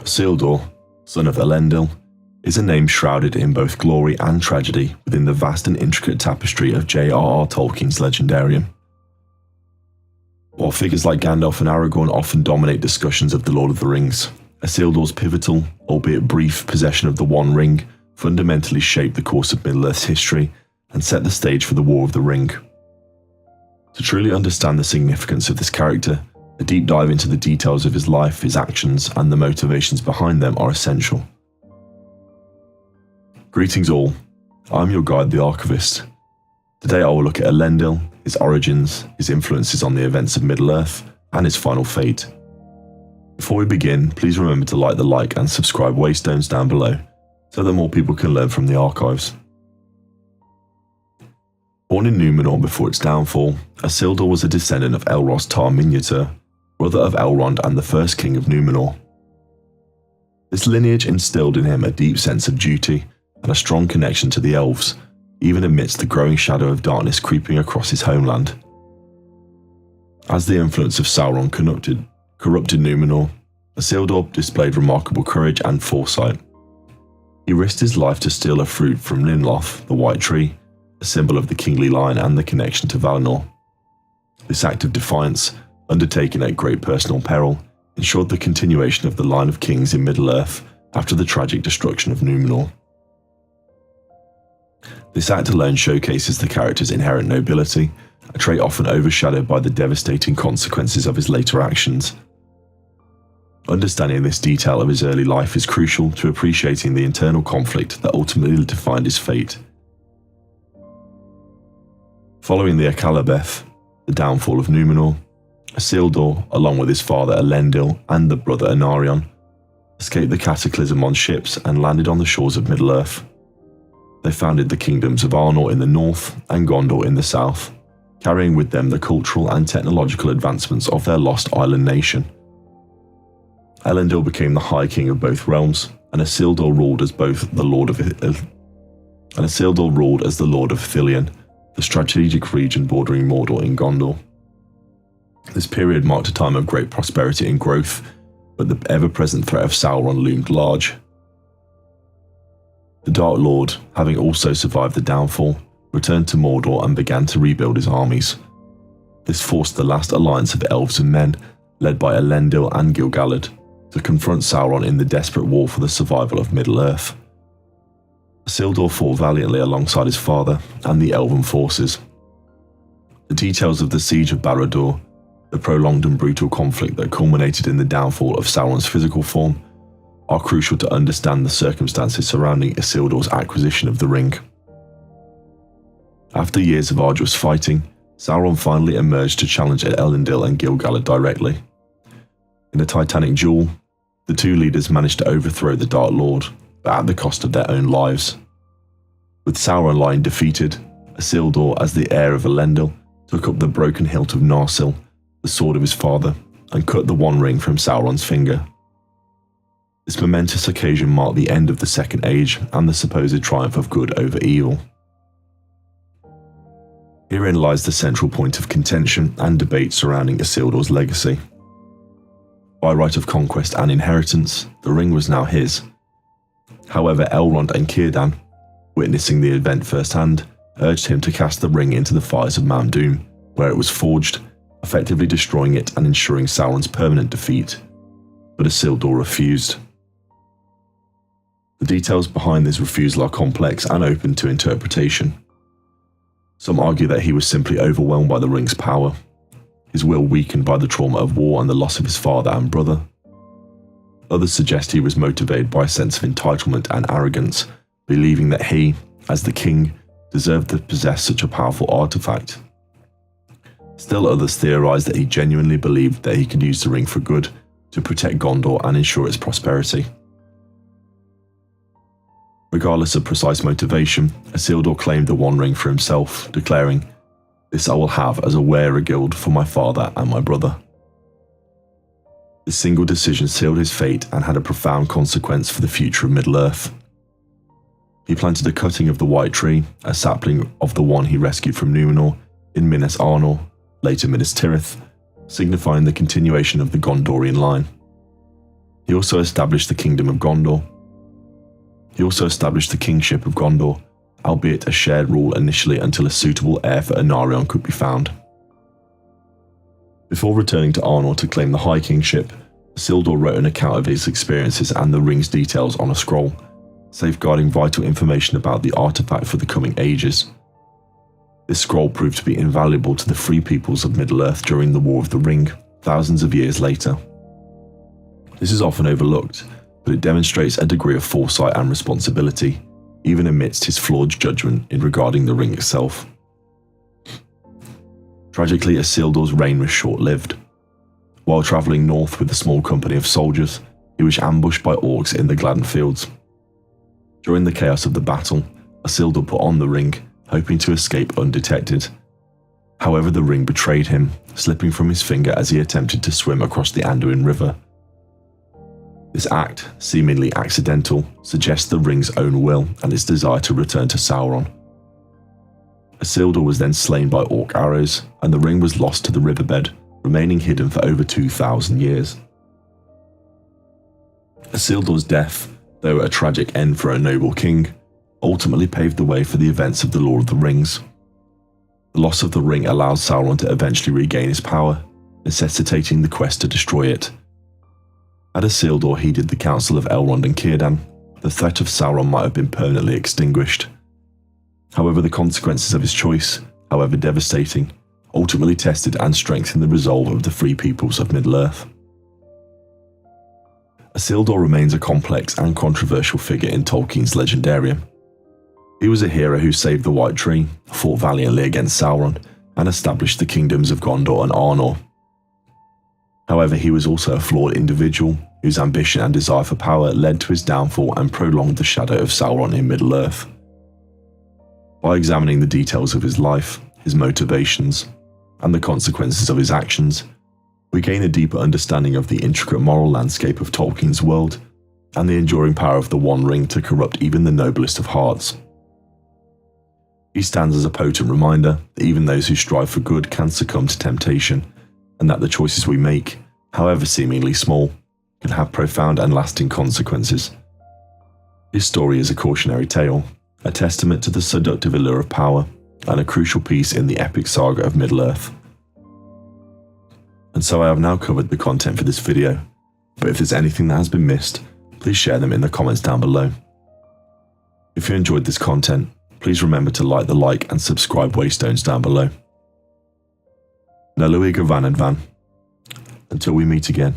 Isildur, son of Elendil, is a name shrouded in both glory and tragedy within the vast and intricate tapestry of J.R.R. Tolkien's Legendarium. While figures like Gandalf and Aragorn often dominate discussions of The Lord of the Rings, Isildur's pivotal, albeit brief, possession of the One Ring fundamentally shaped the course of Middle-earth's history and set the stage for the War of the Ring. To truly understand the significance of this character, a deep dive into the details of his life, his actions, and the motivations behind them are essential. Greetings all, I'm your guide, the Archivist. Today I will look at Elendil, his origins, his influences on the events of Middle-earth, and his final fate. Before we begin, please remember to like the like and subscribe waystones down below, so that more people can learn from the archives. Born in Númenor before its downfall, Isildur was a descendant of Elros Tar Miniatur, brother of Elrond and the first king of Númenor. This lineage instilled in him a deep sense of duty and a strong connection to the elves, even amidst the growing shadow of darkness creeping across his homeland. As the influence of Sauron corrupted Númenor, Isildur displayed remarkable courage and foresight. He risked his life to steal a fruit from Ninloth, the White Tree, a symbol of the kingly line and the connection to Valinor. This act of defiance, undertaken at great personal peril, ensured the continuation of the line of kings in Middle-earth after the tragic destruction of Númenor. This act alone showcases the character's inherent nobility, a trait often overshadowed by the devastating consequences of his later actions. Understanding this detail of his early life is crucial to appreciating the internal conflict that ultimately defined his fate. Following the Akallabeth, the downfall of Númenor, Isildur, along with his father Elendil and the brother Anarion, escaped the cataclysm on ships and landed on the shores of Middle-earth. They founded the kingdoms of Arnor in the north and Gondor in the south, carrying with them the cultural and technological advancements of their lost island nation. Elendil became the High King of both realms, and Isildur ruled as the Lord of Ithilien, the strategic region bordering Mordor in Gondor. This period marked a time of great prosperity and growth, but the ever-present threat of Sauron loomed large. The Dark Lord, having also survived the downfall, returned to Mordor and began to rebuild his armies. This forced the last alliance of elves and men, led by Elendil and Gil-galad, to confront Sauron in the desperate war for the survival of Middle-earth. Isildur fought valiantly alongside his father and the elven forces. The details of the siege of Barad-dûr, the prolonged and brutal conflict that culminated in the downfall of Sauron's physical form, are crucial to understand the circumstances surrounding Isildur's acquisition of the ring. After years of arduous fighting, Sauron finally emerged to challenge Elendil and Gil-galad directly. In a titanic duel, the two leaders managed to overthrow the Dark Lord, but at the cost of their own lives. With Sauron lying defeated, Isildur, as the heir of Elendil, took up the broken hilt of Narsil, the sword of his father, and cut the One Ring from Sauron's finger. This momentous occasion marked the end of the Second Age and the supposed triumph of good over evil. Herein lies the central point of contention and debate surrounding Isildur's legacy. By right of conquest and inheritance, the ring was now his. However, Elrond and Círdan, witnessing the event firsthand, urged him to cast the ring into the fires of Mount Doom, where it was forged, effectively destroying it and ensuring Sauron's permanent defeat. But Isildur refused. The details behind this refusal are complex and open to interpretation. Some argue that he was simply overwhelmed by the ring's power, his will weakened by the trauma of war and the loss of his father and brother. Others suggest he was motivated by a sense of entitlement and arrogance, believing that he, as the king, deserved to possess such a powerful artifact. Still others theorize that he genuinely believed that he could use the ring for good, to protect Gondor and ensure its prosperity. Regardless of precise motivation, Isildur claimed the One Ring for himself, declaring, "This I will have as a wear-a-guild for my father and my brother." This single decision sealed his fate and had a profound consequence for the future of Middle-earth. He planted a cutting of the White Tree, a sapling of the one he rescued from Númenor, in Minas Arnor, later Minas Tirith, signifying the continuation of the Gondorian line. He also established the Kingdom of Gondor. He also established the Kingship of Gondor, albeit a shared rule initially until a suitable heir for Anarion could be found. Before returning to Arnor to claim the High Kingship, Isildur wrote an account of his experiences and the ring's details on a scroll, safeguarding vital information about the artifact for the coming ages. This scroll proved to be invaluable to the free peoples of Middle-earth during the War of the Ring, thousands of years later. This is often overlooked, but it demonstrates a degree of foresight and responsibility, even amidst his flawed judgment in regarding the ring itself. Tragically, Isildur's reign was short-lived. While travelling north with a small company of soldiers, he was ambushed by orcs in the Gladden Fields. During the chaos of the battle, Isildur put on the ring, hoping to escape undetected. However, the ring betrayed him, slipping from his finger as he attempted to swim across the Anduin River. This act, seemingly accidental, suggests the ring's own will and its desire to return to Sauron. Isildur was then slain by orc arrows, and the ring was lost to the riverbed, remaining hidden for over 2,000 years. Isildur's death, though a tragic end for a noble king, ultimately paved the way for the events of the Lord of the Rings. The loss of the ring allowed Sauron to eventually regain his power, necessitating the quest to destroy it. Had Isildur heeded the counsel of Elrond and Círdan, the threat of Sauron might have been permanently extinguished. However, the consequences of his choice, however devastating, ultimately tested and strengthened the resolve of the free peoples of Middle-earth. Isildur remains a complex and controversial figure in Tolkien's legendarium. He was a hero who saved the White Tree, fought valiantly against Sauron, and established the kingdoms of Gondor and Arnor. However, he was also a flawed individual whose ambition and desire for power led to his downfall and prolonged the shadow of Sauron in Middle-earth. By examining the details of his life, his motivations, and the consequences of his actions, we gain a deeper understanding of the intricate moral landscape of Tolkien's world and the enduring power of the One Ring to corrupt even the noblest of hearts. He stands as a potent reminder that even those who strive for good can succumb to temptation, and that the choices we make, however seemingly small, can have profound and lasting consequences. His story is a cautionary tale, a testament to the seductive allure of power, and a crucial piece in the epic saga of Middle-earth. And so I have now covered the content for this video, but if there's anything that has been missed, please share them in the comments down below. If you enjoyed this content, please remember to like the like and subscribe waystones down below. Nalui Gavan and Van. Until we meet again.